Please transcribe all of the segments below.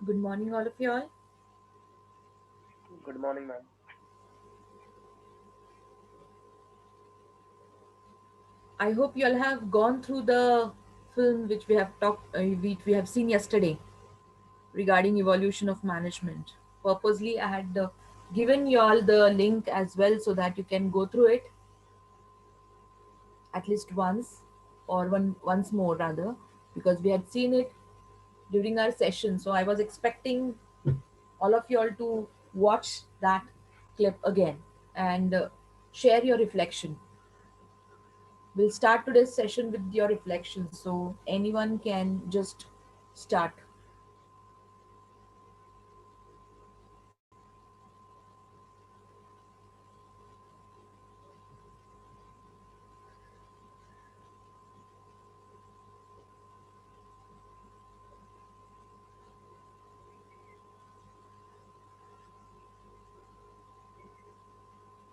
Good morning, all of you all. Good morning, ma'am. I hope you all have gone through the film which we have seen yesterday regarding evolution of management. Purposely, I had given you all the link as well so that you can go through it at least once or once more rather, because we had seen it during our session. So I was expecting all of you all to watch that clip again and share your reflection. We'll start today's session with your reflections. So anyone can just start.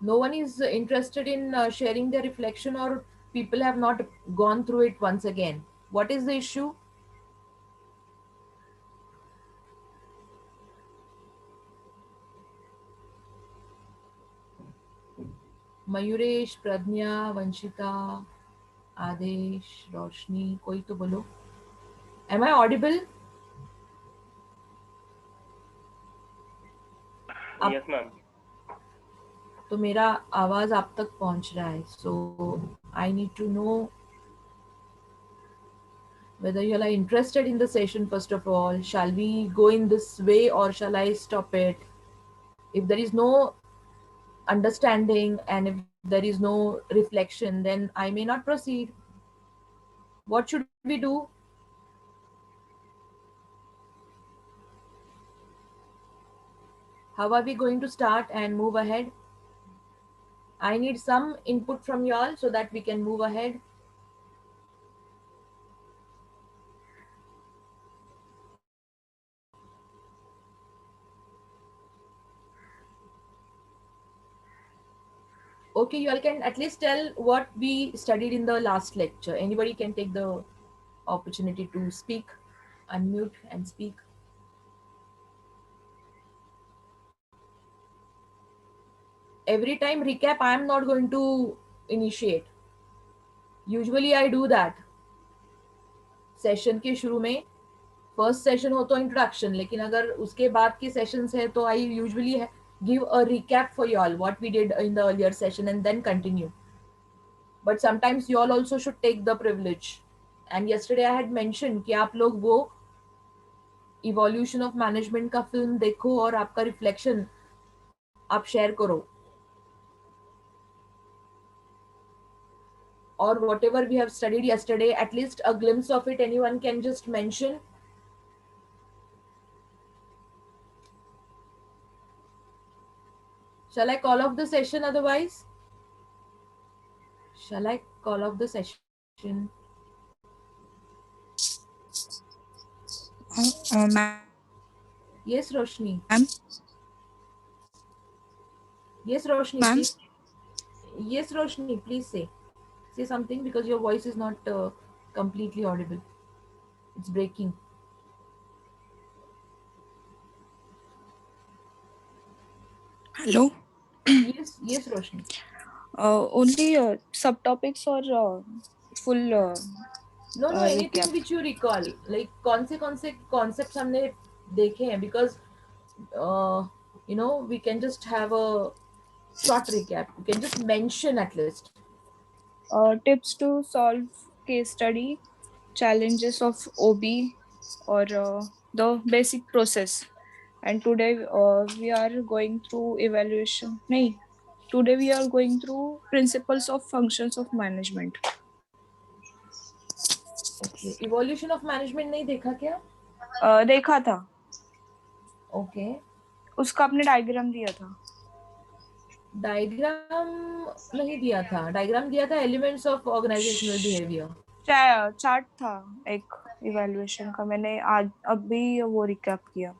No one is interested in sharing their reflection, or people have not gone through it once again. What is the issue? Mayuresh, प्रज्ञा, वंशिका, आदेश, रोशनी, कोई तो बोलो. Am I audible? आप Yes, ma'am. तो मेरा आवाज आप तक पहुंच रहा है. So I need to know whether you are interested in the session. First of all, shall we go in this way or shall I stop it? If there is no understanding and if there is no reflection, then I may not proceed. What should we do? How are we going to start and move ahead? I need some input from you all so that we can move ahead. Okay, you all can at least tell what we studied in the last lecture. Anybody can take the opportunity to speak, unmute and speak. Every time recap, I am not going to initiate. Usually I do that. Session के शुरू में first session हो तो introduction, लेकिन अगर उसके बाद के सेशंस है तो I usually give a recap for you all what we did in the earlier session and then continue. But sometimes you all also should take the privilege. And yesterday I had mentioned कि आप लोग वो evolution of management का film देखो और आपका reflection आप share करो. Or whatever we have studied yesterday, at least a glimpse of it, anyone can just mention. Shall I call off the session otherwise? Shall I call off the session? Ma'am. Yes, Roshni. Yes, Ma'am. Roshni, please. Yes, Roshni, please say. Say something because your voice is not completely audible. It's breaking. Hello. Yes, yes, Roshni. Only subtopics or full No, no, recap? anything which you recall. Like कौन से concepts हमने देखे हैं, because we can just have a short recap. You can just mention at least. Tips to solve case study, challenges of OB, or the basic process. And today we are going through evaluation. No, today we are going through principles of functions of management. Okay. Evolution of management नहीं देखा क्या? देखा था. Okay. उसका आपने diagram दिया था. Diagram नहीं दिया था. डायग्राम दिया था elements of organisational behaviour. Chart था एक इवैल्यूएशन का. मैंने आज अभी वो रिकैप किया.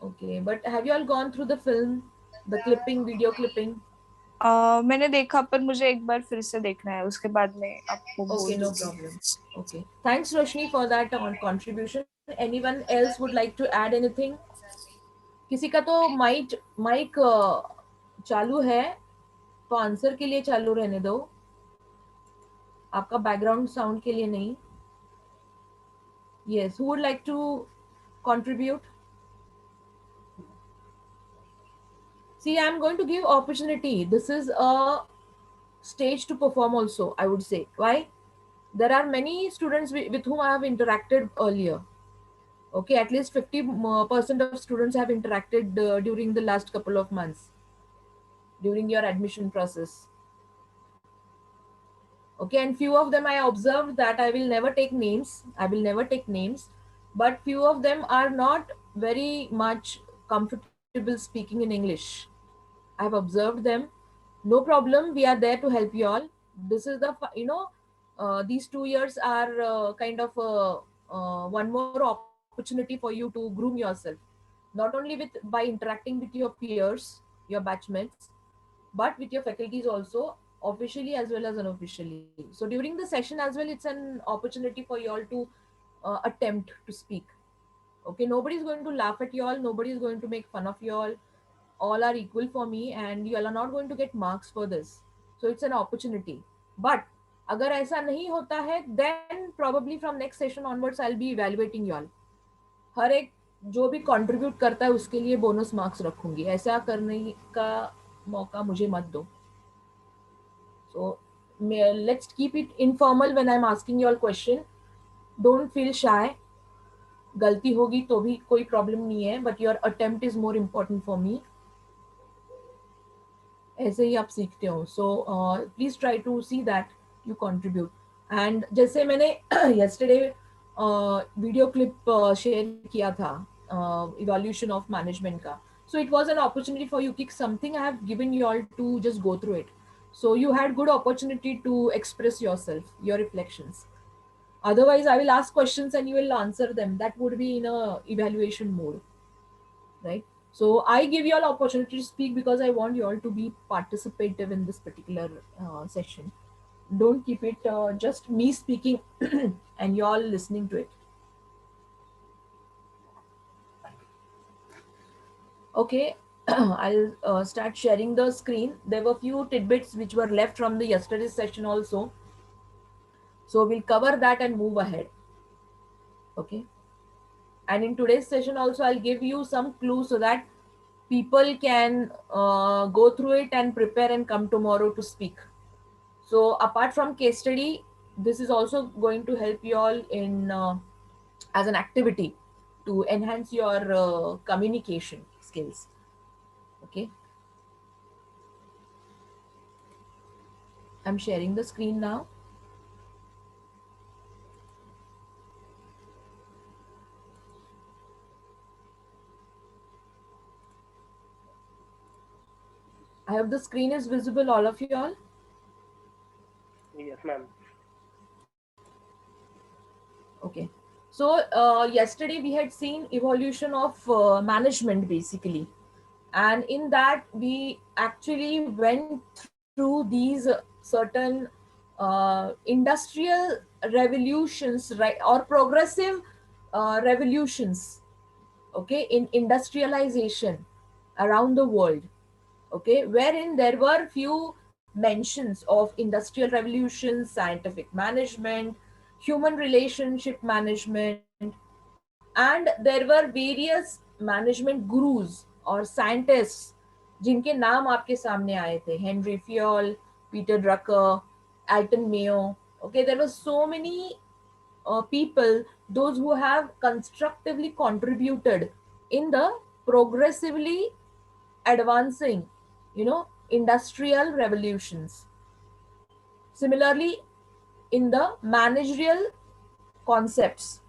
Okay, but have you all gone through the film, the clipping, video clipping? मैंने देखा, पर मुझे एक बार फिर से देखना है, उसके बाद मैं आपको बोल Okay, no दूंगी. problem. Okay, thanks Roshni for that contribution. anyone else would like to add anything? किसी का तो माइक माइक चालू है, तो आंसर के लिए चालू रहने दो, आपका बैकग्राउंड साउंड के लिए नहीं. Yes, who would like to contribute? See, I'm going to give opportunity. This is a stage to perform also, I would say. Why? There are many students with whom I have interacted earlier. Okay, at least 50% of students have interacted during the last couple of months during your admission process. Okay, and few of them I observed that I will never take names. I will never take names, but few of them are not very much comfortable speaking in English. I've observed them. No problem. We are there to help you all. This is these 2 years are kind of one more opportunity for you to groom yourself, not only by interacting with your peers, your batchmates, but with your faculties also, officially as well as unofficially. So during the session as well, it's an opportunity for you all to attempt to speak. Okay, nobody is going to laugh at you all. Nobody is going to make fun of you all are equal for me, and you all are not going to get marks for this. So it's an opportunity. But अगर ऐसा नहीं होता है, then probably from next session onwards I'll be evaluating you all. हर एक जो भी contribute करता है उसके लिए बोनस मार्क्स रखूंगी. ऐसा करने का मौका मुझे मत दो. So let's keep it informal when I'm asking you all question. Don't feel shy. गलती होगी तो भी कोई प्रॉब्लम नहीं है, but your attempt is more important for me. ऐसे ही आप सीखते हो. So please try to see that you contribute. And जैसे मैंने yesterday वीडियो क्लिप शेयर किया था इवोल्यूशन ऑफ मैनेजमेंट का. So it was an opportunity for you, kick something I have given you all to just go through it. So you had good opportunity to express yourself, your reflections. Otherwise, I will ask questions and you will answer them. That would be in a evaluation mode, right? So I give you all opportunity to speak because I want you all to be participative in this particular session. Don't keep it just me speaking and you all listening to it. Okay, I'll start sharing the screen. There were few tidbits which were left from the yesterday's session also. So we'll cover that and move ahead. Okay. And in today's session also, I'll give you some clues so that people can go through it and prepare and come tomorrow to speak. So apart from case study, this is also going to help you all in as an activity to enhance your communication skills. Okay. I'm sharing the screen now. I hope the screen is visible, all of you all. Yes, ma'am. Okay. So yesterday we had seen evolution of management basically. And in that we actually went through these certain industrial revolutions, right, or progressive revolutions, okay, in industrialization around the world, okay, wherein there were few mentions of industrial revolution, scientific management, human relationship management, and there were various management gurus or scientists जिनके नाम आपके सामने आए थे. Henry Fayol, Peter Drucker, Alton Mayo. Okay, there were so many people, those who have constructively contributed in the progressively advancing, industrial revolutions. Similarly, in the managerial concepts.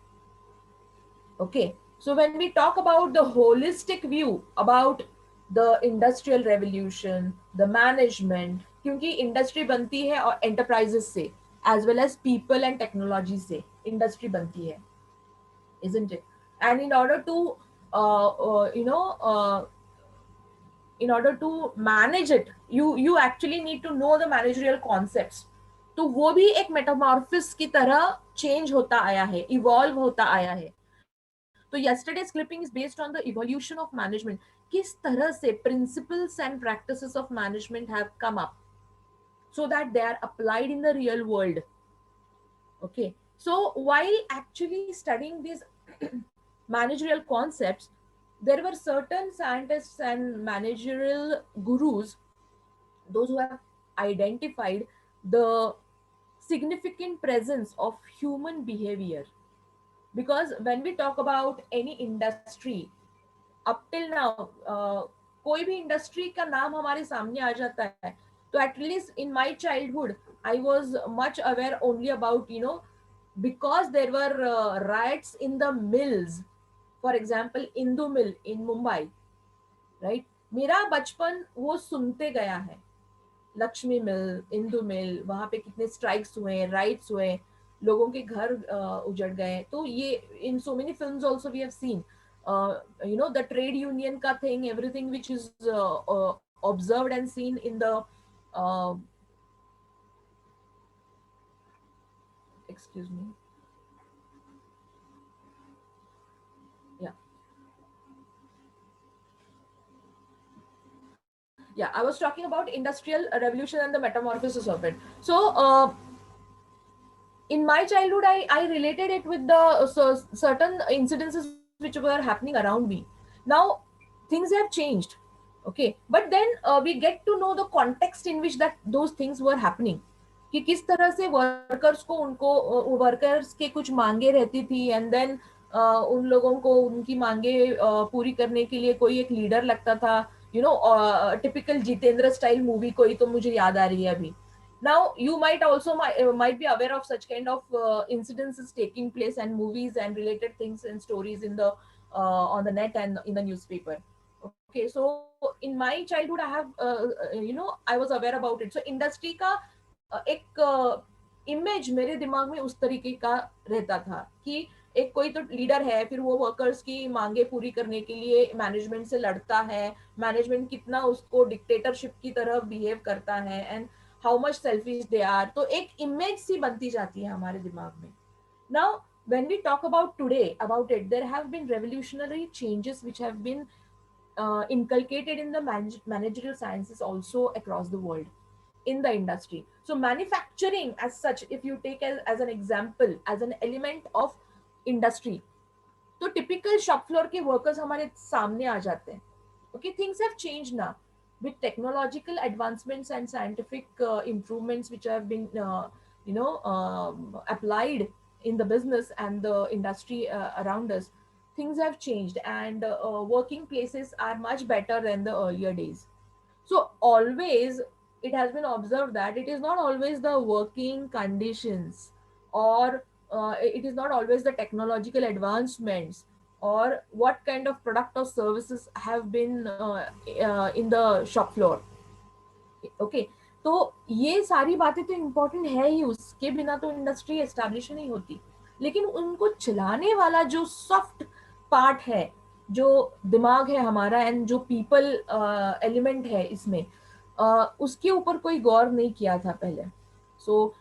Okay, so when we talk about the holistic view about the industrial revolution, the management, क्योंकि industry बनती है और enterprises से, as well as people and technology से industry बनती है, isn't it? And in order to uh, uh, you know uh, in order to manage it, you actually need to know the managerial concepts. तो वो भी एक metamorphosis की तरह change होता आया है, इवॉल्व होता आया है. तो yesterday's clipping is based on the evolution of management. किस तरह से principles and practices of management have come up so that they are applied in the real world. Okay, so while actually studying these managerial concepts, there were certain scientists and managerial gurus, those who have identified the significant presence of human behavior. Because when we talk about any industry, up till now, कोई भी industry का नाम हमारे सामने आ जाता है, तो at least in my childhood I was much aware only about, because there were riots in the mills. For example, Indu Mill in Mumbai, right? मेरा बचपन वो सुनते गया है, लक्ष्मी मिल, इंदु मिल, वहां पे कितने स्ट्राइक्स हुए, राइट्स हुए, लोगों के घर उजड़ गए. तो ये in so many films also we have seen, the trade union का thing, everything which is observed and seen in the, excuse me, yeah, yeah, I was talking about industrial revolution and the metamorphosis of it. So in my childhood, I related it with the certain incidences which were happening around me. Now things have changed. Okay, but then we get to know the context in which that those things were happening, कि किस तरह से workers को उनको workers के कुछ मांगे रहती थी, एंड देन उन लोगों को उनकी मांगे पूरी करने के लिए कोई एक लीडर लगता था. टिपिकल जितेंद्र स्टाइल मूवी कोई तो मुझे याद आ रही है अभी. Now you might also might be aware of such kind of incidences taking place and movies and related things and stories in the on the net and in the newspaper. Okay, so in my childhood I have I was aware about it. So industry का एक image मेरे दिमाग में उस तरीके का रहता था कि एक कोई तो लीडर है, फिर वो वर्कर्स की मांगे पूरी करने के लिए मैनेजमेंट से लड़ता है, मैनेजमेंट कितना उसको डिक्टेटरशिप की तरह बिहेव करता है, and how much selfish they are. तो एक इमेज सी बनती जाती है हमारे दिमाग में. Now when we talk about today about it, there have been revolutionary changes which have been inculcated in the managerial sciences also across the world in the industry. So manufacturing as such, if you take as an example, as an element of industry, तो typical shop floor के workers हमारे सामने आ जाते हैं. Okay, things have changed now with technological advancements and scientific improvements which have been applied in the business and the industry around us. Things have changed, and working places are much better than the earlier days. So always it has been observed that it is not always the working conditions, or it is not always the technological advancements, or what kind of product or services have been in the shop floor. Okay, तो ये सारी बातें तो important है ही, उसके बिना तो industry establish नहीं होती. लेकिन उनको चलाने वाला जो सॉफ्ट पार्ट है, जो दिमाग है हमारा, एंड जो पीपल एलिमेंट है इसमें, उसके ऊपर कोई गौर नहीं किया था पहले. सो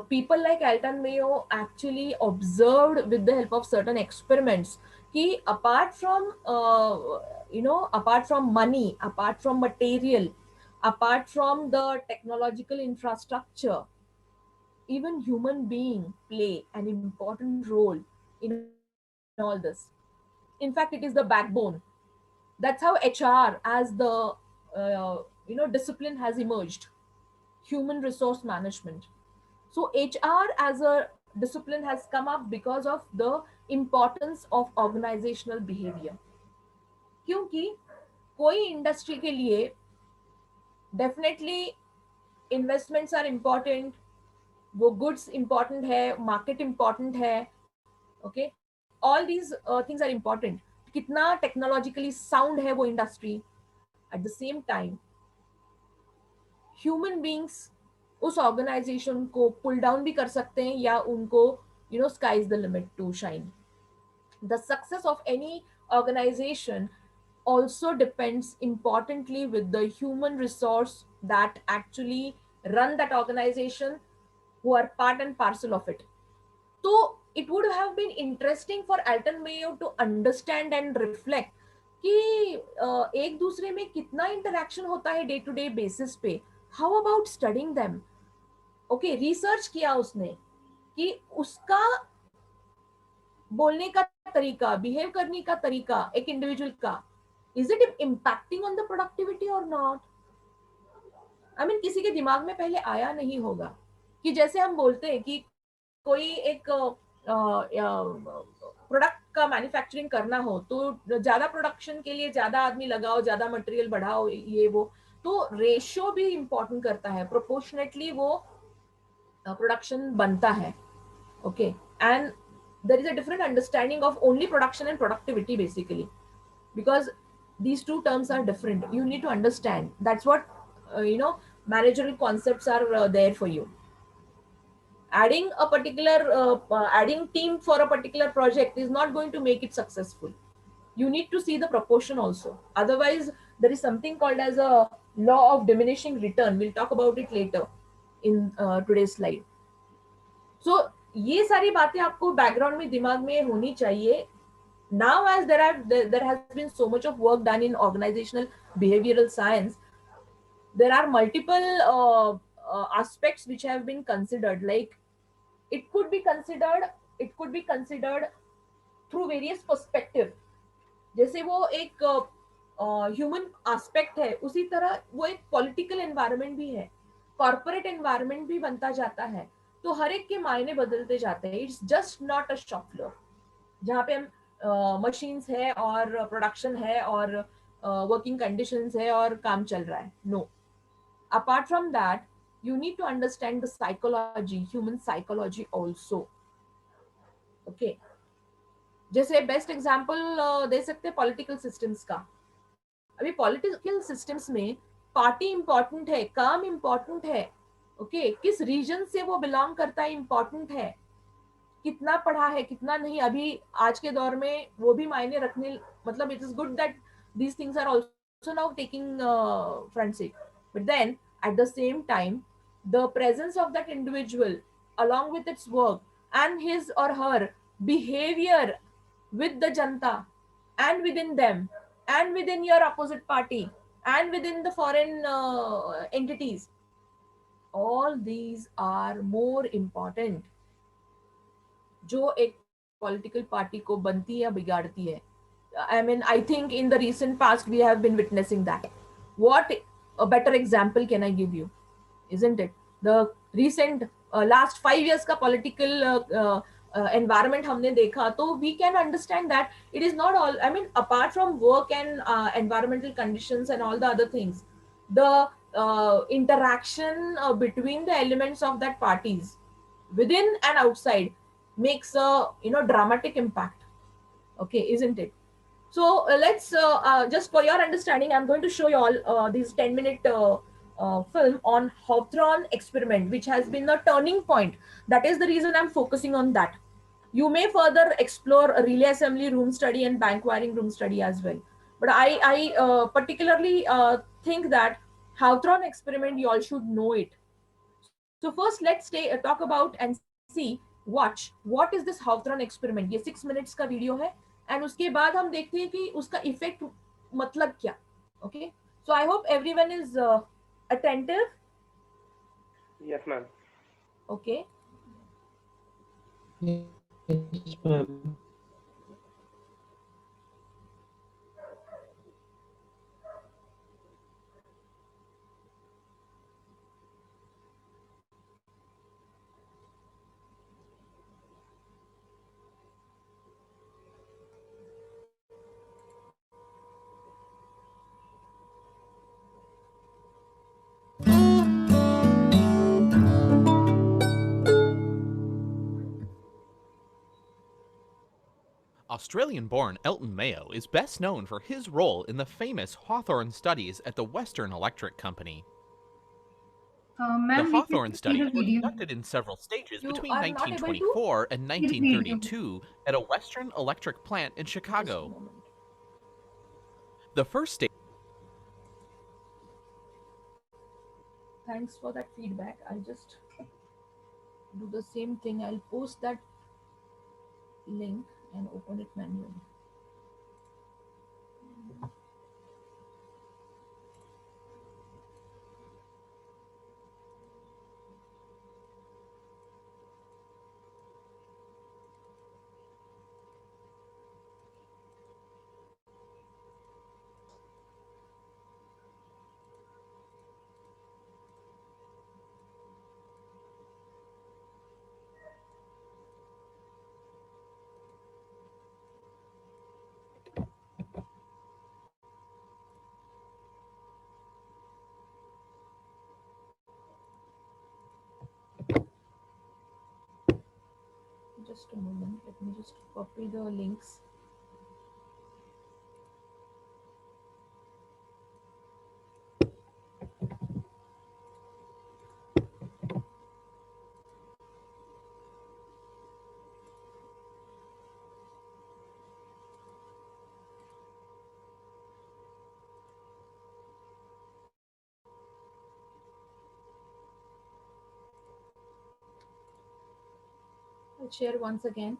people like Alton Mayo actually observed with the help of certain experiments कि apart from money, apart from material, apart from the technological infrastructure, even human being play an important role in all this. In fact, it is the backbone. That's how HR as the discipline has emerged, human resource management. So HR as a discipline has come up because of the importance of organizational behavior. क्योंकि कोई industry के लिए definitely investments are important, वो goods important है, market important है. Okay, all these things are important. कितना technologically sound है वो industry. At the same time human beings उस ऑर्गेनाइजेशन को पुल डाउन भी कर सकते हैं, या उनको sky is the limit to shine. The success of any organization also depends importantly with the human resource that actually run that organization, who are part and parcel of it. तो it would have been interesting for Alton Mayo to understand and reflect कि एक दूसरे में कितना interaction होता है day to day basis पे. How about studying them. Okay, research किया उसने कि उसका बोलने का तरीका, बिहेव करने का तरीका एक इंडिविजुअल का, is it impacting on the productivity और नॉट. आई मीन किसी के दिमाग में पहले आया नहीं होगा कि जैसे हम बोलते हैं कि कोई एक प्रोडक्ट का मैन्युफैक्चरिंग करना हो तो ज्यादा प्रोडक्शन के लिए ज्यादा आदमी लगाओ, ज्यादा मटेरियल बढ़ाओ, ये वो. तो रेशियो भी इंपॉर्टेंट करता है, प्रोपोर्शनेटली वो प्रोडक्शन बनता है. Okay, and there is a different understanding of only production and productivity basically, because these two terms are different. You need to understand. That's what managerial concepts are there for you. Adding a particular adding team for a particular project is not going to make it successful. You need to see the proportion also. Otherwise, there is something called as a law of diminishing return. We'll talk about it later in today's slide. So ये सारी बातें आपको background में दिमाग में होनी चाहिए. Now as there has been so much of work done in organizational behavioral science, there are multiple aspects which have been considered. Like it could be considered, it could be considered through various perspective. जैसे वो एक human aspect है, उसी तरह वो एक political environment भी है, कॉर्पोरेट एनवायरनमेंट भी बनता जाता है. तो हर एक के मायने बदलते जाते हैं. It's just not a shop floor जहाँ पे हम मशीन्स है और प्रोडक्शन है और वर्किंग कंडीशंस है और काम चल रहा है. No, apart from that you need to understand the psychology, human psychology also. Okay, जैसे बेस्ट एग्जांपल दे सकते हैं पॉलिटिकल सिस्टम्स का. अभी पॉलिटिकल सिस्टम्स में पार्टी इंपॉर्टेंट है, काम इंपॉर्टेंट है. ओके, किस रीजन से वो बिलोंग करता है इंपॉर्टेंट है, कितना पढ़ा है कितना नहीं. अभी आज के दौर में वो भी मायने रखने, मतलब it is good that these things are also now taking front seat. But then at the same time the presence of that individual along with its work and his or her behavior with the janta and within them and within your opposite party and within the foreign entities, all these are more important जो एक political party को बनती या बिगाड़ती है. I mean, I think in the recent past we have been witnessing that. What a better example can I give you, isn't it? The recent last 5 years का political environment हमने देखा, तो we can understand that it is not all. I mean, apart from work and environmental conditions and all the other things, the interaction between the elements of that parties within and outside makes a dramatic impact. Okay, isn't it? So let's just for your understanding, I'm going to show you all this 10-minute film on Hawthorne experiment, which has been a turning point. That is the reason I'm focusing on that. You may further explore a relay assembly room study and bank wiring room study as well. But I particularly think that Hawthorne experiment, you all should know it. So first, let's talk about and see, watch what is this Hawthorne experiment. ये 6 minutes का video है and उसके बाद हम देखते हैं कि उसका इफेक्ट मतलब क्या. Okay, so I hope everyone is attentive. Yes, ma'am. Okay. Yes, ma'am. Australian-born Elton Mayo is best known for his role in the famous Hawthorne studies at the Western Electric Company. The ma'am Hawthorne studies were video conducted in several stages You between are not able to? 1924 and video 1932 at a Western Electric plant in Just a Chicago. moment. The first stage Thanks for that feedback. I'll just do the same thing. I'll post that link and open it manually. Just a moment, let me just copy the links. I'll share once again.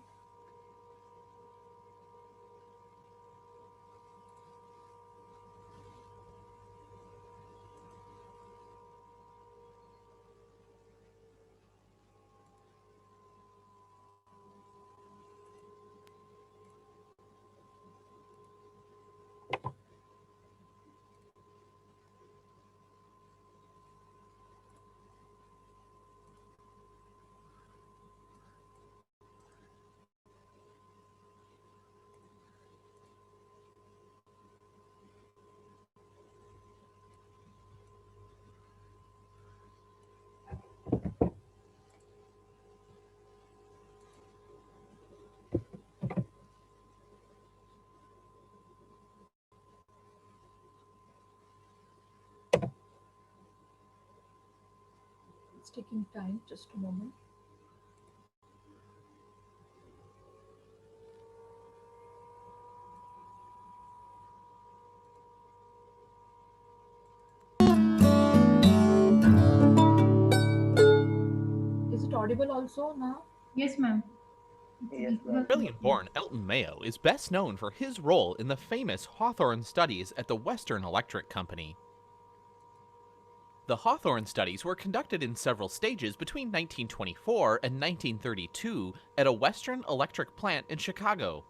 It's taking time, just a moment. Is it audible also now? Yes, ma'am. Yes, ma'am. Australian-born Elton Mayo is best known for his role in the famous Hawthorne studies at the Western Electric Company. The Hawthorne studies were conducted in several stages between 1924 and 1932 at a Western Electric plant in Chicago.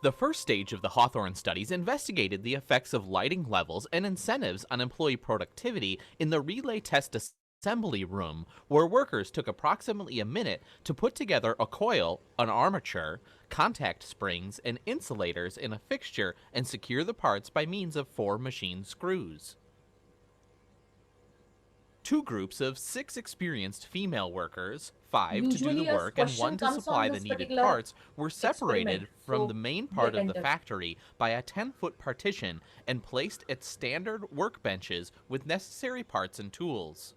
The first stage of the Hawthorne studies investigated the effects of lighting levels and incentives on employee productivity in the relay test assembly room, where workers took approximately a minute to put together a coil, an armature, contact springs, and insulators in a fixture and secure the parts by means of 4 machine screws. 2 groups of 6 experienced female workers, 5 to do Usually the a work and question 1 to comes on supply the this needed particular parts, were separated experiment. from So the main part get of the enter. factory by a 10-foot partition and placed at standard workbenches with necessary parts and tools.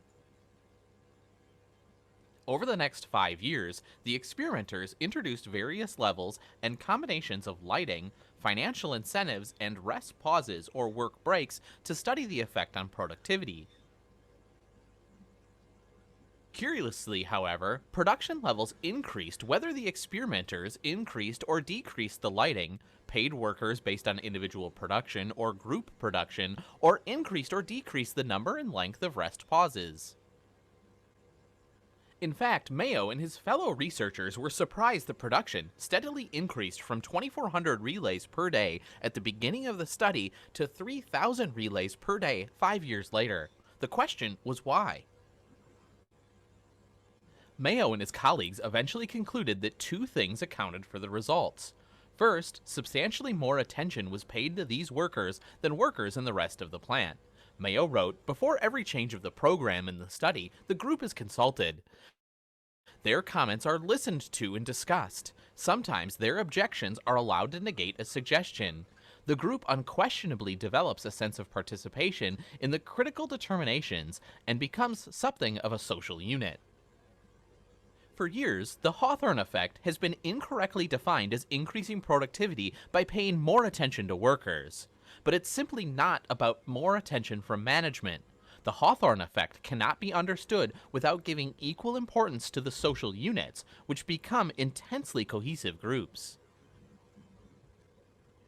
Over the next 5 years, the experimenters introduced various levels and combinations of lighting, financial incentives, and rest pauses or work breaks to study the effect on productivity. Curiously, however, production levels increased whether the experimenters increased or decreased the lighting, paid workers based on individual production or group production, or increased or decreased the number and length of rest pauses. In fact, Mayo and his fellow researchers were surprised that production steadily increased from 2,400 relays per day at the beginning of the study to 3,000 relays per day 5 years later. The question was why? Mayo and his colleagues eventually concluded that 2 things accounted for the results. First, substantially more attention was paid to these workers than workers in the rest of the plant. Mayo wrote, "Before every change of the program in the study, the group is consulted. Their comments are listened to and discussed. Sometimes their objections are allowed to negate a suggestion. The group unquestionably develops a sense of participation in the critical determinations and becomes something of a social unit." For years, the Hawthorne effect has been incorrectly defined as increasing productivity by paying more attention to workers. But it's simply not about more attention from management. The Hawthorne effect cannot be understood without giving equal importance to the social units, which become intensely cohesive groups.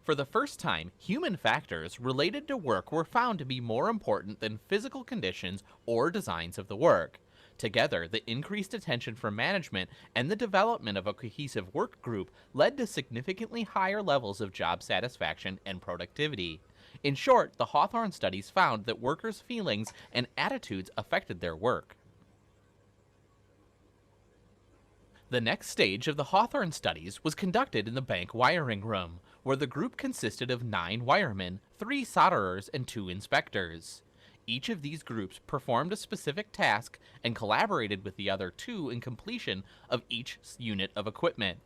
For the first time, human factors related to work were found to be more important than physical conditions or designs of the work. Together, the increased attention from management and the development of a cohesive work group led to significantly higher levels of job satisfaction and productivity. In short, the Hawthorne studies found that workers' feelings and attitudes affected their work. The next stage of the Hawthorne studies was conducted in the bank wiring room, where the group consisted of 9 wiremen, 3 solderers, and 2 inspectors. Each of these groups performed a specific task and collaborated with the other 2 in completion of each unit of equipment.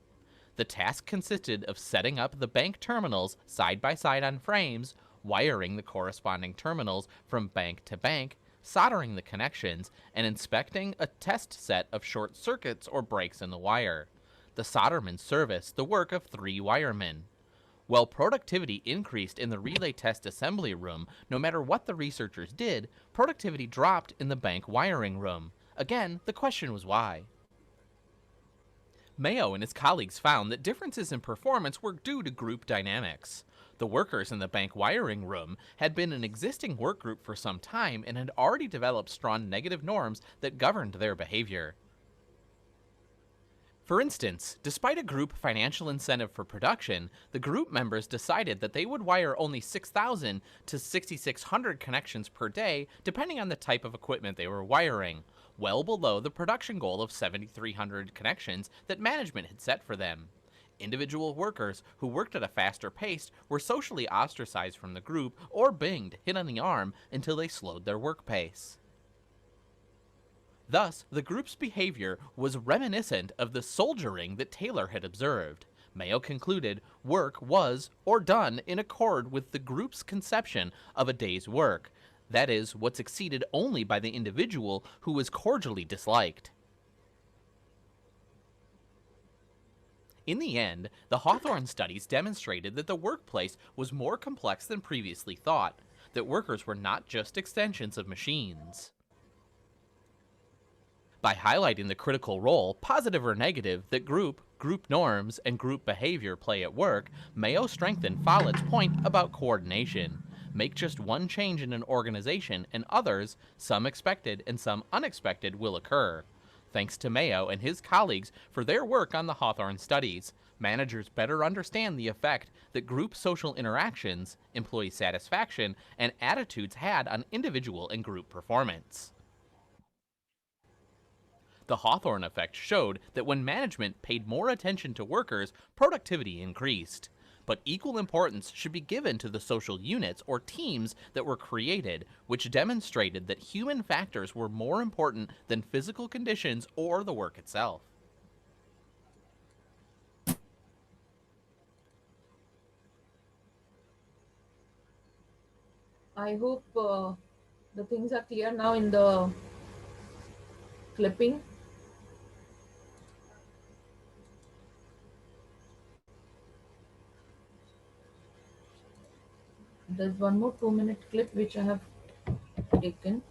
The task consisted of setting up the bank terminals side by side on frames, wiring the corresponding terminals from bank to bank, soldering the connections, and inspecting a test set of short circuits or breaks in the wire. The soldermen serviced the work of 3 wiremen. While productivity increased in the relay test assembly room, no matter what the researchers did, productivity dropped in the bank wiring room. Again, the question was why. Mayo and his colleagues found that differences in performance were due to group dynamics. The workers in the bank wiring room had been an existing work group for some time and had already developed strong negative norms that governed their behavior. For instance, despite a group financial incentive for production, the group members decided that they would wire only 6,000 to 6,600 connections per day, depending on the type of equipment they were wiring, well below the production goal of 7,300 connections that management had set for them. Individual workers who worked at a faster pace were socially ostracized from the group or binged, hit on the arm, until they slowed their work pace. Thus, the group's behavior was reminiscent of the soldiering that Taylor had observed. Mayo concluded work was, or done, in accord with the group's conception of a day's work, that is, what's exceeded only by the individual who was cordially disliked. In the end, the Hawthorne studies demonstrated that the workplace was more complex than previously thought, that workers were not just extensions of machines. By highlighting the critical role, positive or negative, that group norms, and group behavior play at work, Mayo strengthened Follett's point about coordination. Make just one change in an organization and others, some expected and some unexpected, will occur. Thanks to Mayo and his colleagues for their work on the Hawthorne studies, managers better understand the effect that group social interactions, employee satisfaction, and attitudes had on individual and group performance. The Hawthorne effect showed that when management paid more attention to workers, productivity increased. But equal importance should be given to the social units or teams that were created, which demonstrated that human factors were more important than physical conditions or the work itself. I hope the things are clear now in the clipping. There's one more 2-minute clip which I have taken.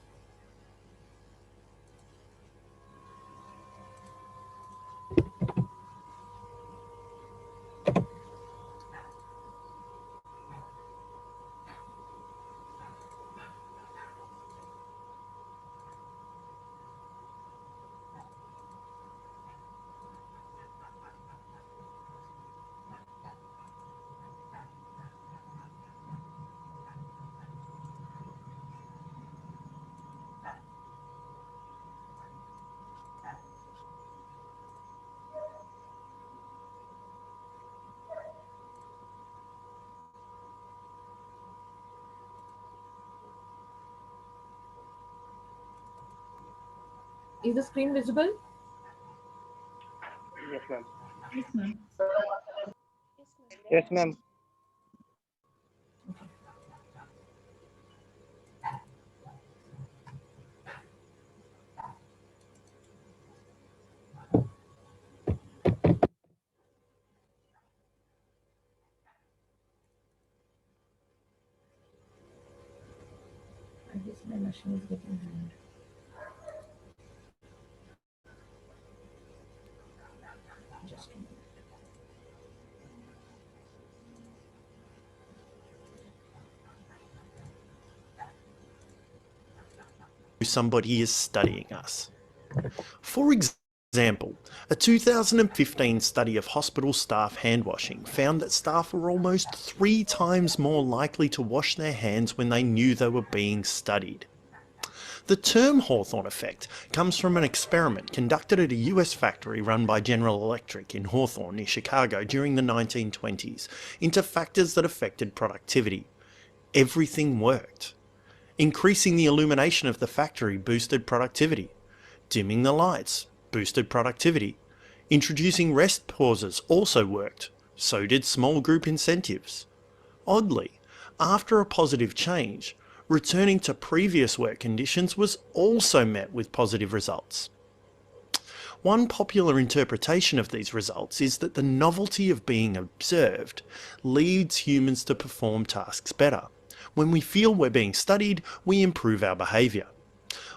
Is the screen visible? Yes, ma'am. Yes, ma'am. Yes, ma'am. I guess my machine is getting hanged. Just a minute. Somebody is studying us. For example, a 2015 study of hospital staff hand washing found that staff were almost 3 times more likely to wash their hands when they knew they were being studied. The term Hawthorne effect comes from an experiment conducted at a US factory run by General Electric in Hawthorne near Chicago during the 1920s into factors that affected productivity. Everything worked. Increasing the illumination of the factory boosted productivity. Dimming the lights boosted productivity. Introducing rest pauses also worked. So did small group incentives. Oddly, after a positive change, returning to previous work conditions was also met with positive results. One popular interpretation of these results is that the novelty of being observed leads humans to perform tasks better. When we feel we're being studied, we improve our behaviour.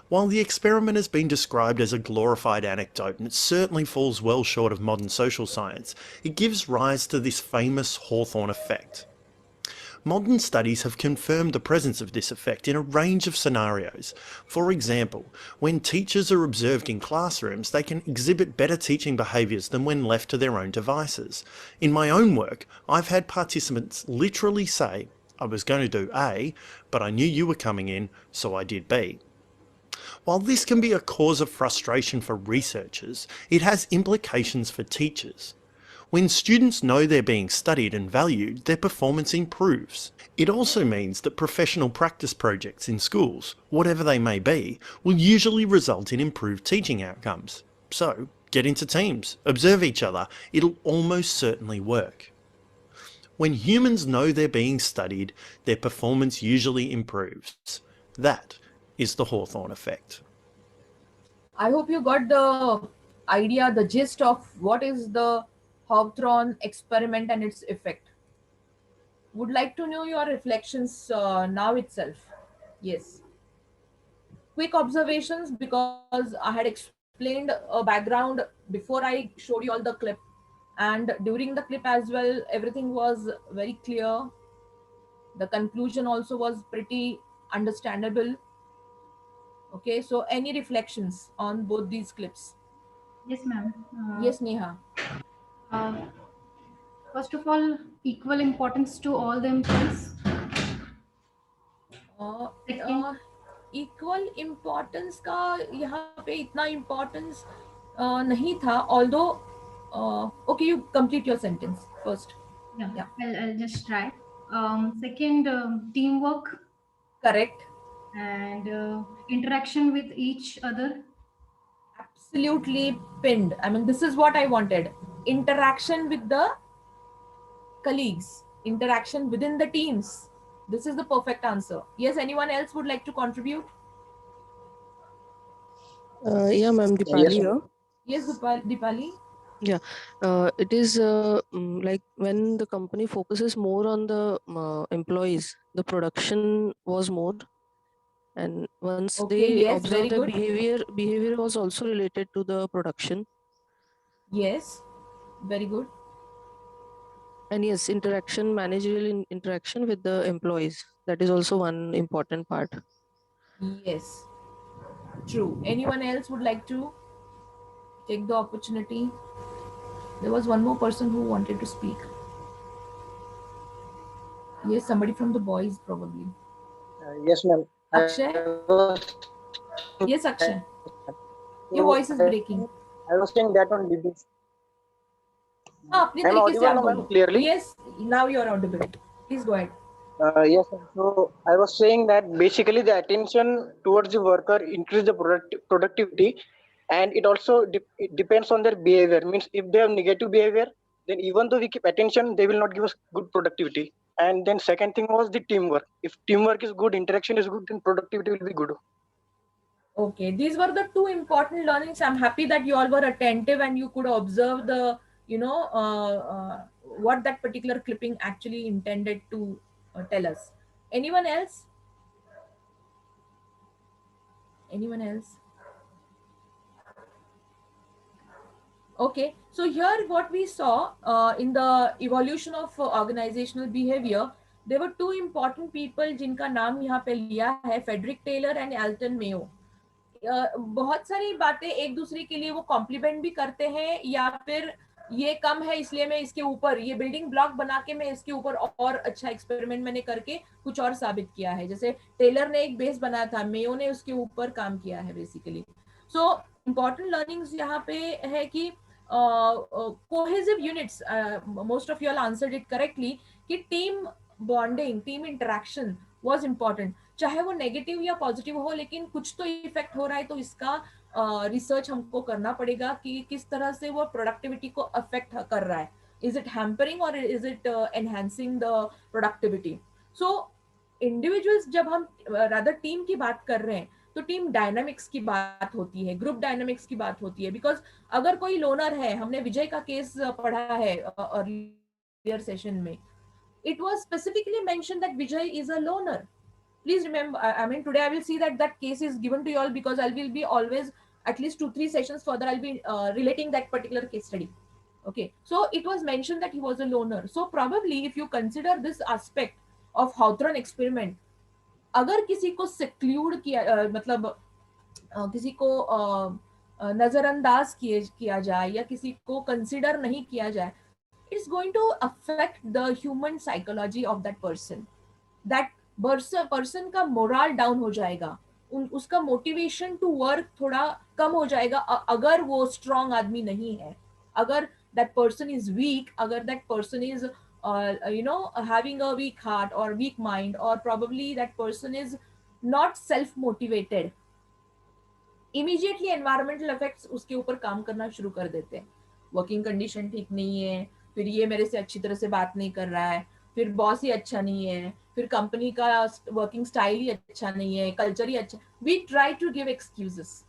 While the experiment has been described as a glorified anecdote and it certainly falls well short of modern social science, it gives rise to this famous Hawthorne effect. Modern studies have confirmed the presence of this effect in a range of scenarios. For example, when teachers are observed in classrooms, they can exhibit better teaching behaviours than when left to their own devices. In my own work, I've had participants literally say, "I was going to do A, but I knew you were coming in, so I did B." While this can be a cause of frustration for researchers, it has implications for teachers. When students know they're being studied and valued, their performance improves. It also means that professional practice projects in schools, whatever they may be, will usually result in improved teaching outcomes. So, get into teams, observe each other, it'll almost certainly work. When humans know they're being studied, their performance usually improves. That is the Hawthorne effect. I hope you got the idea, the gist of what is the Hawthorne experiment and its effect. Would like to know your reflections now itself. Yes. Quick observations, because I had explained a background before I showed you all the clip, and during the clip as well, everything was very clear. The conclusion also was pretty understandable. Okay, so any reflections on both these clips? Yes, ma'am. Yes, Neha. Uh, First of all, equal importance to all the employees. Second, equal importance का यहाँ पे इतना importance नहीं था, although okay you complete your sentence first. yeah. I'll just try. Second, teamwork Correct. and interaction with each other. Absolutely pinned. I mean, this is what I wanted. Interaction with the colleagues, interaction within the teams. This is the perfect answer. Yes, anyone else would like to contribute? Yeah, ma'am, Dipali here. Yes, Dipali. Yeah, it is like when the company focuses more on the employees, the production was more, and once Okay, they yes, observe very the good. behavior was also related to the production. Yes, very good. And yes, managerial interaction with the employees, that is also one important part. Yes, true. Anyone else would like to take the opportunity? There was one more person who wanted to speak. Yes, somebody from the boys probably. Yes, ma'am. Akshay? Yes, Akshay. Your voice is breaking. I was saying that on DB. हाँ, अपनी I'm तरीके से आप audible now, ma'am, बोलो. clearly? Yes, now you are audible. Please go ahead. Yes, ma'am. So I was saying that basically the attention towards the worker increase the productivity, and it also it depends on their behavior. Means if they have negative behavior, then even though we keep attention, they will not give us good productivity. And then second thing was the teamwork. If teamwork is good, interaction is good, then productivity will be good. Okay, these were the two important learnings. I'm happy that you all were attentive and you could observe the, what that particular clipping actually intended to tell us. Anyone else? Anyone else? Okay, so here what we saw in the evolution of organizational behavior, there were two important people जिनका नाम यहाँ पे लिया है, Frederick Taylor and Elton Mayo. बहुत सारी बातें एक दूसरे के लिए वो कॉम्प्लीमेंट भी करते हैं, या फिर ये कम है इसलिए मैं इसके ऊपर ये बिल्डिंग ब्लॉक बना के मैं इसके ऊपर और अच्छा एक्सपेरिमेंट मैंने करके कुछ और साबित किया है. जैसे टेलर ने एक बेस बनाया था, मेयो ने उसके ऊपर काम किया है बेसिकली. सो इम्पॉर्टेंट लर्निंग्स यहाँ पे है कि cohesive units, most of you all answered it correctly, कि team bonding, team interaction was important. चाहे वो नेगेटिव या पॉजिटिव हो, लेकिन कुछ तो इफेक्ट हो रहा है, तो इसका रिसर्च हमको करना पड़ेगा कि किस तरह से वो प्रोडक्टिविटी को अफेक्ट कर रहा है. इज इट हैम्परिंग और is it enhancing the productivity? So individuals, जब हम रादर टीम की बात कर रहे हैं, तो टीम डायनामिक्स की बात होती है, ग्रुप डायनामिक्स की बात होती है. बिकॉज अगर कोई लोनर है, हमने विजय का केस पढ़ा है अर्लियर सेशन में, it was specifically mentioned that Vijay is a loner. Please remember, I mean, today I will see that case is given to you all, because I will be always at least 2-3 sessions further I'll be relating that particular case study. Okay, so it was mentioned that he was a loner. So probably if you consider this aspect of Hawthorne experiment, अगर किसी को seclude किया मतलब किसी को नजरअंदाज किया जाए या किसी को कंसिडर नहीं किया जाए, it's going to affect the human psychology of that person. That person का मोरल डाउन हो जाएगा, उसका मोटिवेशन टू वर्क थोड़ा कम हो जाएगा अगर वो स्ट्रॉन्ग आदमी नहीं है. अगर that person is weak, अगर that person is having a weak heart or weak mind, or probably that person is not self motivated, immediately environmental effects उसके ऊपर काम करना शुरू कर देते हैं. वर्किंग कंडीशन ठीक नहीं है, फिर ये मेरे से अच्छी तरह से बात नहीं कर रहा है, फिर बॉस ही अच्छा नहीं है, फिर कंपनी का वर्किंग स्टाइल ही अच्छा नहीं है, कल्चर ही अच्छा. We try to give excuses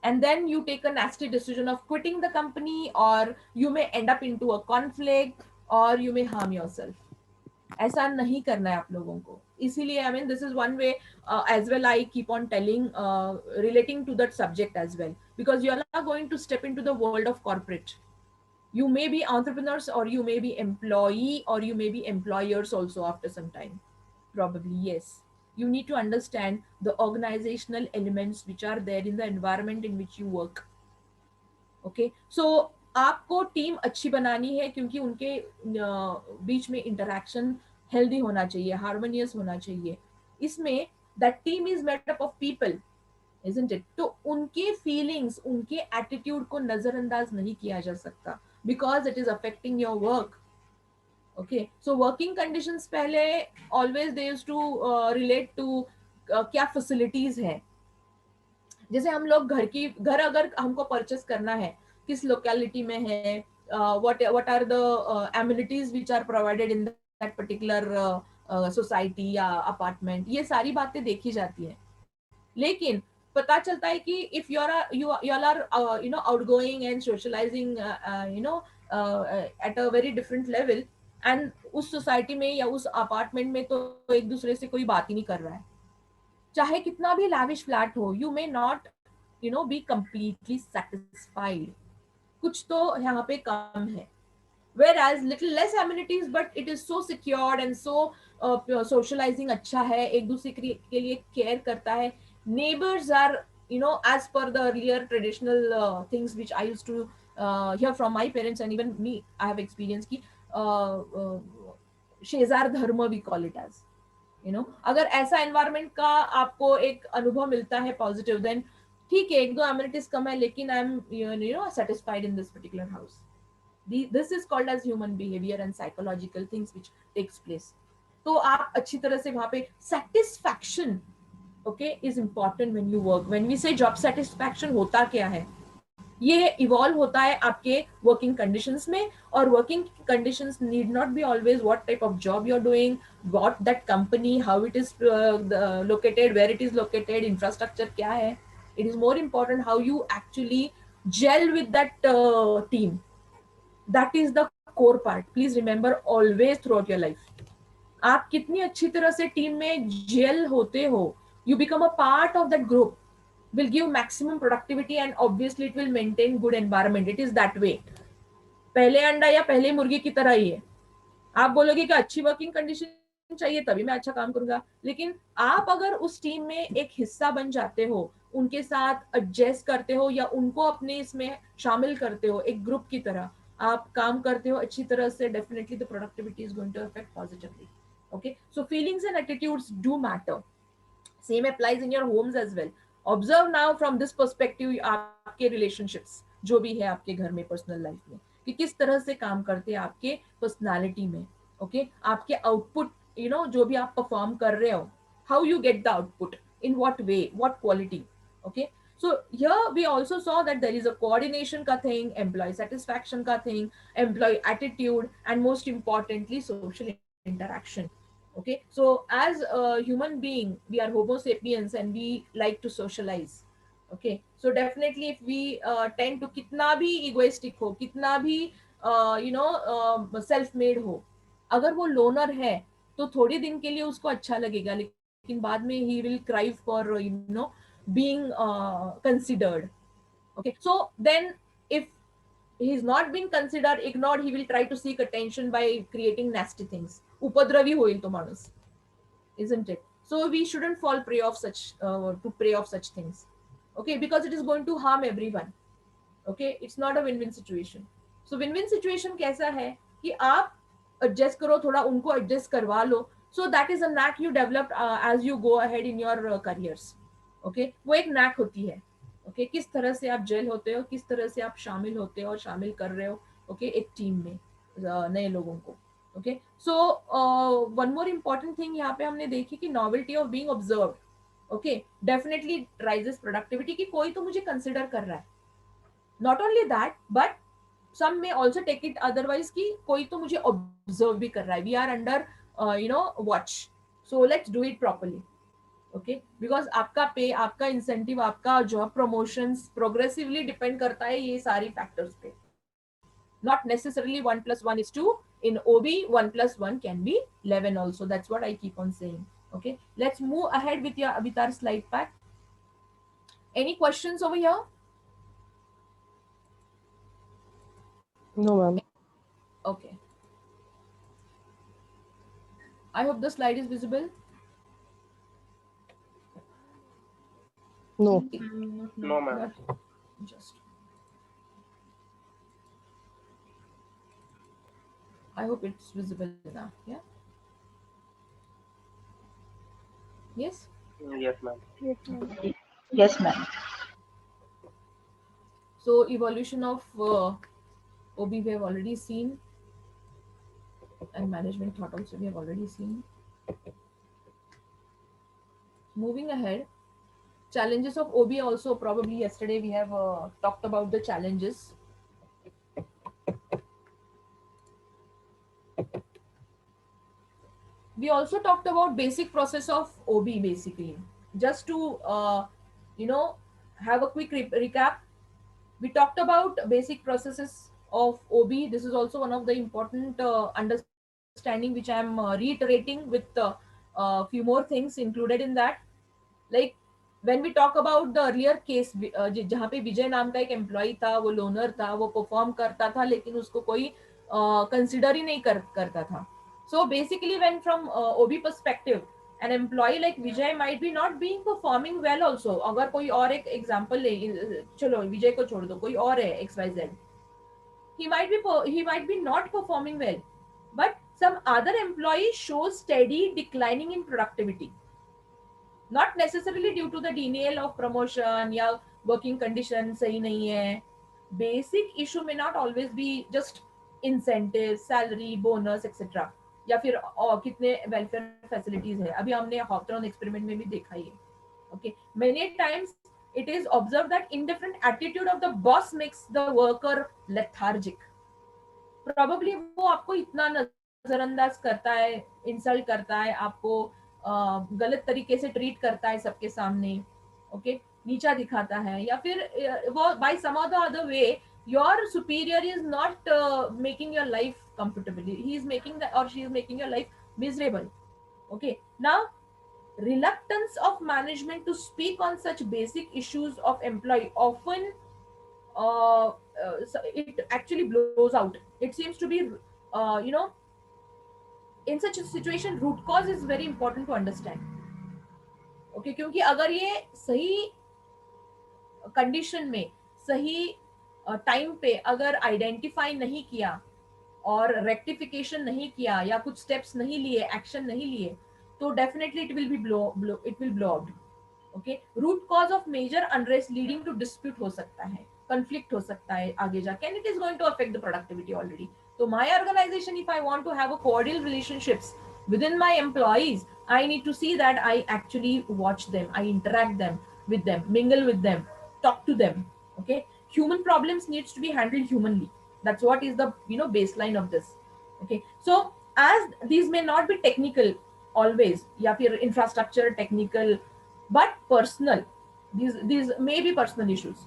and then you take a nasty decision of quitting the company, or you may end up into a conflict, or you may harm yourself. ऐसा नहीं करना है आप लोगों को. इसीलिए I mean, this is one way as well I keep on telling, relating to that subject as well, because you are going to step into the world of corporate. You may be entrepreneurs, or you may be employee, or you may be employers also after some time. Probably, yes. You need to understand the organizational elements which are there in the environment in which you work. Okay, so आपको team अच्छी बनानी है, क्योंकि उनके बीच में interaction healthy होना चाहिए, harmonious होना चाहिए. इसमें that team is made up of people, isn't it? तो उनके फीलिंग्स, उनके एटीट्यूड को नजरअंदाज नहीं किया जा सकता, because it is affecting your work. Okay, so working conditions पहले always they used to relate to क्या facilities है. जैसे हम लोग घर अगर हमको परचेस करना है, किस लोकेलिटी में है, what are the amenities which are provided in that particular society या अपार्टमेंट, ये सारी बातें देखी जाती है. लेकिन पता चलता है कि if you all are outgoing and socializing at a very different level, and उस सोसाइटी में या उस अपार्टमेंट में तो एक दूसरे से कोई बात ही नहीं कर रहा है, चाहे कितना भी lavish फ्लैट हो, you may not be completely satisfied. कुछ तो यहाँ पे कम है. Whereas little less amenities, but it is so secured and so socializing अच्छा है, एक दूसरे के लिए केयर करता है. Neighbors are, as per the earlier traditional things which I used to hear from my parents, and even me, I have experienced कि शेजार धर्म we call it as, अगर ऐसा एनवायरमेंट का आपको एक अनुभव मिलता है पॉजिटिव, देन ठीक है, एक दो एमिनिटीज कम है, लेकिन I am satisfied in this particular house. This is called as human behavior and psychological things which takes place. तो आप अच्छी तरह से वहां पे satisfaction, okay, is important when you work. When we say job satisfaction, होता क्या है? ये इवॉल्व होता है आपके वर्किंग कंडीशंस में, और working conditions need not be always what type of job you are doing, what that company, how it is located, where it is located, infrastructure क्या है. It is more important how you actually gel with that team. That is the core part. Please remember always throughout your life, आप कितनी अच्छी तरह से team में jail होते हो, You become a part of that group, will give maximum productivity, and obviously it will maintain good environment. It is that way. पहले अंडा या पहले मुर्गी की तरह ही है. आप बोलोगे कि अच्छी वर्किंग कंडीशन चाहिए तभी मैं अच्छा काम करूंगा, लेकिन आप अगर उस टीम में एक हिस्सा बन जाते हो, उनके साथ एडजस्ट करते हो या उनको अपने इसमें शामिल करते हो, एक ग्रुप की तरह आप काम करते हो अच्छी तरह से, definitely the productivity is going to affect positively. Okay, so feelings and attitudes do matter. Same applies in your homes as well. Observe now from this perspective आपके रिलेशनशिप्स जो भी है आपके घर में, पर्सनल लाइफ में, कि किस तरह से काम करते हैं आपके पर्सनालिटी में. ओके, आपके आउटपुट, यू नो, जो भी आप परफॉर्म कर रहे हो, how you get the output, in what way, what quality. Okay, so here we also saw that there is a coordination ka thing, employee satisfaction ka thing, employee attitude, and most importantly social interaction. Okay, so as a human being we are homo sapiens and we like to socialize. Okay, so definitely if we tend to kitna bhi egoistic ho, kitna bhi self made हो, अगर वो loner है तो थोड़ी दिन के लिए उसको अच्छा लगेगा, लेकिन बाद में he will cry for being considered. Okay, so then if he's not being considered, ignored, he will try to seek attention by creating nasty things. उपद्रवी होईल तो माणूस, isn't it? So we shouldn't fall prey of such things. Okay, because it is going to harm everyone. Okay, it's not a win-win situation. So win-win situation कैसा है कि आप adjust करो, थोड़ा उनको adjust करवा लो. So that is a knack you develop as you go ahead in your careers. Okay, वो एक knack होती है. Okay, किस तरह से आप जेल होते हो, किस तरह से आप शामिल होते हो और शामिल कर रहे हो. Okay, एक टीम में नए लोगों को. Okay, so one more important thing यहाँ पे हमने देखी कि novelty of being observed. Okay, definitely rises productivity कि कोई तो मुझे consider कर रहा है. Not only that, but some may also take it otherwise कि कोई तो मुझे observe भी कर रहा है. We are under watch. So let's do it properly. Okay, because आपका पे, आपका इंसेंटिव, आपका जॉब प्रमोशंस प्रोग्रेसिवली डिपेंड करता है ये सारी फैक्टर्स पे. Not necessarily 1 plus 1 is 2. In OB 1 plus 1 can be 11 also. That's what I keep on saying. Okay, let's move ahead with our slide pack. Any questions over here? No, ma'am. Okay, I hope the slide is visible. No. No, ma'am. Just, I hope it's visible now. Yeah. Yes. Yes, ma'am. Yes, ma'am. So evolution of OB we have already seen, and management thought also we have already seen. Moving ahead, challenges of OB also, probably yesterday we have talked about the challenges. We also talked about basic process of OB basically. Just to have a quick recap, we talked about basic processes of OB. This is also one of the important understanding which I am reiterating with few more things included in that. Like when we talk about the earlier case, जहाँ पे विजय नाम का एक employ था, वो loner था, वो perform करता था लेकिन उसको कोई कंसिडर ही नहीं करता था. So basically when from OB perspective, an employee like Vijay might be not being performing well also. अगर कोई और एक एग्जांपल ले, चलो विजय को छोड़ दो, कोई और है XYZ, he might be not performing well, but some other employee shows steady declining in productivity, not necessarily due to the denial of promotion या working condition सही नहीं है. Basic issue may not always be just incentives, salary, bonus, etc. या फिर कितने welfare facilities है. अभी हमने Hawthorne experiment में भी देखा ये. Okay, many times it is observed that indifferent attitude of the boss makes the worker lethargic. Probably वो आपको इतना नजरअंदाज करता है, इंसल्ट करता है, आपको गलत तरीके से ट्रीट करता है सबके सामने. ओके, नीचा दिखाता है, या फिर वो बाय सम और the other way your superior is not making your life comfortable. He is making or she is making your life miserable. Okay, now reluctance of management to speak on such basic issues of employee often it actually blows out. It seems to be you know, in such a situation root cause is very important to understand. Okay, क्योंकि अगर ये सही condition में, सही time पे अगर identify नहीं किया और रेक्टिफिकेशन नहीं किया या कुछ स्टेप्स नहीं लिए, एक्शन नहीं लिए, तो definitely it will be it will blow out. Okay, root cause of major unrest leading to dispute हो सकता है, कंफ्लिक्ट हो सकता है आगे जाके, and it is going to affect the productivity already. तो my organisation, if I want to have a cordial relationships within my employees, I need to see that I actually watch them, I interact them with them, mingle with them, talk to them. Okay, human problems needs to be handled humanly. That's what is the, you know, baseline of this. Okay, so as these may not be technical always, या फिर infrastructure technical, but personal, these may be personal issues.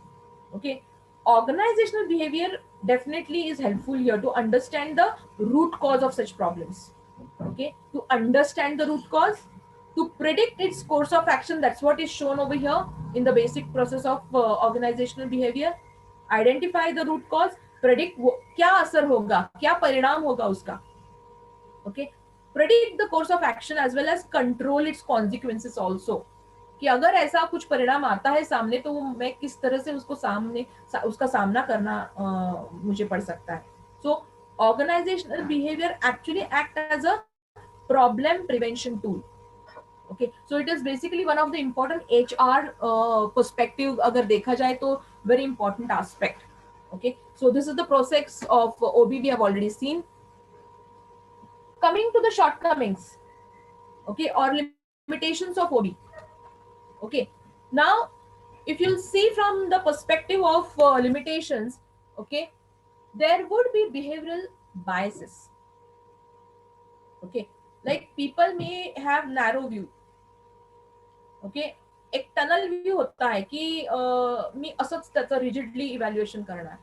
Okay, organizational behavior definitely is helpful here to understand the root cause of such problems. Okay, to understand the root cause, to predict its course of action. That's what is shown over here in the basic process of organizational behavior. Identify the root cause, predict क्या असर होगा, क्या परिणाम होगा उसका. Okay, predict the course of action as well as control its consequences also. कि अगर ऐसा कुछ परिणाम आता है सामने, तो मैं किस तरह से उसका सामना करना मुझे पड़ सकता है. So organizational behavior actually act as a problem prevention tool. Okay, so it is basically one of the important HR perspective, अगर देखा जाए तो very important aspect. Okay, so this is the process of OB we have already seen. Coming to the shortcomings, okay, or limitations of OB. Okay, now if you'll see from the perspective of limitations, okay, there would be behavioral biases. Okay, like people may have narrow view. Okay, एक tunnel view होता है की मी असंच त्याचं rigidly evaluation करणार.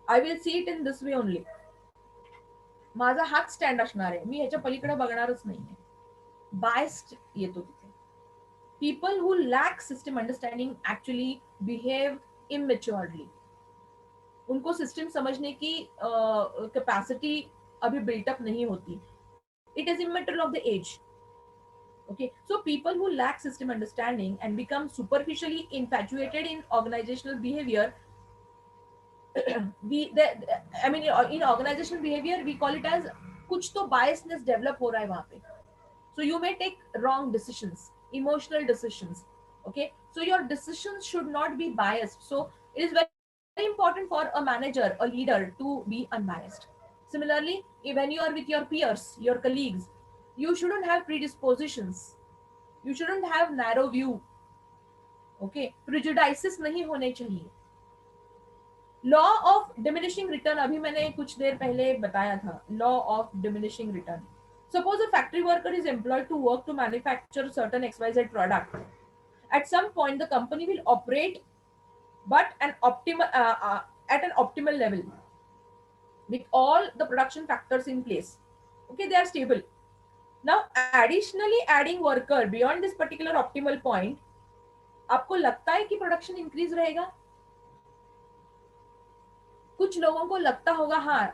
I will see it in this way only. माझा हाच stand असणार आहे, मी ह्याच्या पलीकडे बघणारच नाहीये. बायस्ड येतो तिथे. People who lack system understanding actually behave immaturely. उनको सिस्टम समझने की कैपेसिटी अभी बिल्टअप नहीं होती. It is a matter of the age. Okay, so people who lack system understanding and become superficially infatuated in organizational behavior, I mean in organizational behavior we call it as कुछ तो biasness develop हो रहा है वहाँ पे. So you may take wrong decisions, emotional decisions. Okay, so your decisions should not be biased. So it is very important for a manager, a leader, to be unbiased. Similarly, when you are with your peers, your colleagues, you shouldn't have predispositions, you shouldn't have narrow view. Okay, prejudices नहीं होने चाहिए. Law of diminishing return, अभी मैंने कुछ देर पहले बताया था. Law of diminishing return. Suppose a factory worker is employed to work to manufacture certain XYZ product. At some point, the company will operate, but at an optimal level, with all the production factors in place. Okay, they are stable. Now, additionally adding worker beyond this particular optimal point, आपको लगता है कि production increase रहेगा? कुछ लोगों को लगता होगा हाँ,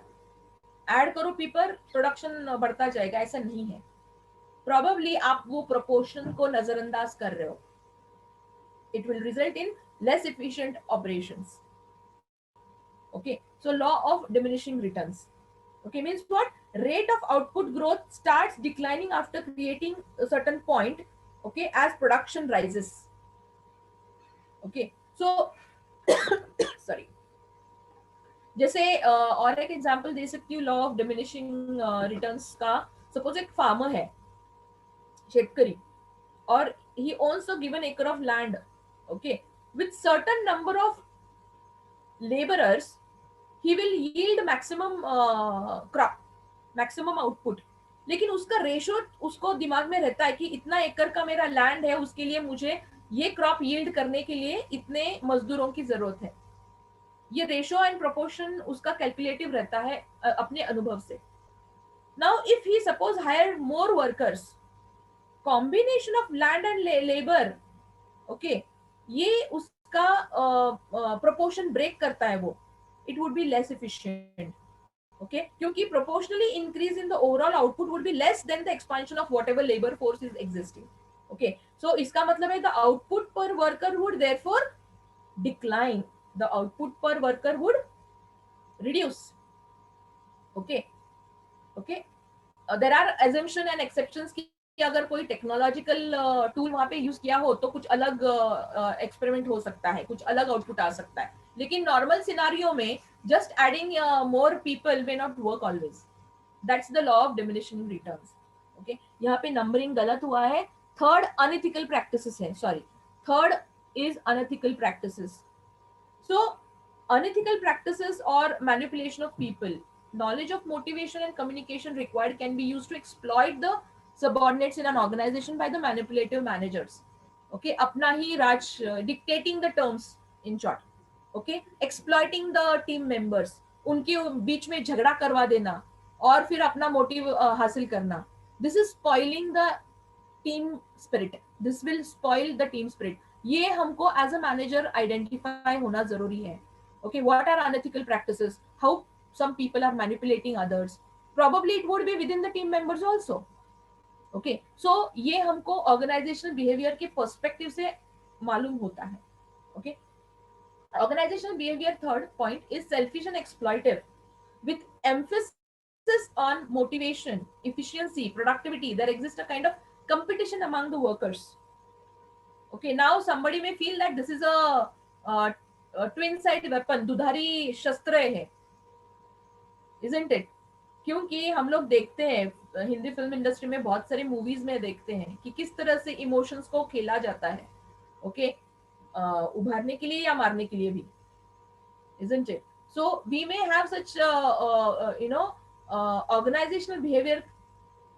ऐड करो पीपर, प्रोडक्शन बढ़ता जाएगा. ऐसा नहीं है. Probably आप वो proportion को नजरअंदाज कर रहे हो. It will result in less efficient operations. Okay, so law of diminishing returns. Okay, means what? Rate of output growth starts declining after creating a certain point. Okay, as production rises. Okay, so sorry. जैसे और एक example दे सकती हूँ law of diminishing returns का. Suppose एक farmer है, शेतकरी, और he owns a given acre of land. Okay, with certain number of laborers he will yield maximum crop, maximum output. लेकिन उसका रेशो उसको दिमाग में रहता है कि इतना एकड़ का मेरा लैंड है, उसके लिए मुझे ये क्रॉप यील्ड करने के लिए इतने मजदूरों की जरूरत है. ये रेशो एंड प्रोपोर्शन उसका कैलकुलेटिव रहता है अपने अनुभव से. Now if he suppose hire more workers, combination of land and labour, okay, ये उसका प्रोपोर्शन ब्रेक करता है वो, it would be less efficient, okay, क्योंकि proportionally increase in the overall output would be less than the expansion of whatever labour force is existing, okay. So इसका मतलब है the output per worker would therefore decline, the output per worker would reduce, okay, okay. There are assumption and exceptions कि अगर कोई technological tool वहां पे use किया हो तो कुछ अलग एक्सपेरिमेंट हो सकता है, कुछ अलग आउटपुट आ सकता है, लेकिन नॉर्मल सिनारियो में just adding more people may not work always. That's the law of diminishing returns, okay. यहाँ पे नंबरिंग गलत हुआ है. थर्ड अनएथिकल प्रैक्टिसेस है, sorry, third is unethical practices. So unethical practices or manipulation of people, knowledge of motivation and communication required can be used to exploit the subordinates in an organization by the manipulative managers, okay. अपना ही राज, dictating the terms, in short, okay, exploiting the team members, उनके बीच में झगड़ा करवा देना और फिर अपना motive हासिल करना. this is spoiling the team spirit, this will spoil the team spirit. ये हमको as a manager identify होना जरूरी है. Okay, what are unethical practices? How some people are manipulating others? Probably it would be within the team members also. Okay, so ये हमको organizational behavior के perspective से मालूम होता है. Okay, organizational behavior third point is selfish and exploitive with emphasis on motivation, efficiency, productivity. There exists a kind of competition among the workers. Okay, now somebody may feel that this is a twin side weapon, दुधारी शस्त्र है, isn't it? क्योंकि हम लोग देखते हैं Hindi film industry में, बहुत सारी मूवीज में देखते हैं कि किस तरह से इमोशंस को खेला जाता है, ओके, उभारने के लिए या मारने के लिए भी, isn't it? So we may have such organizational behavior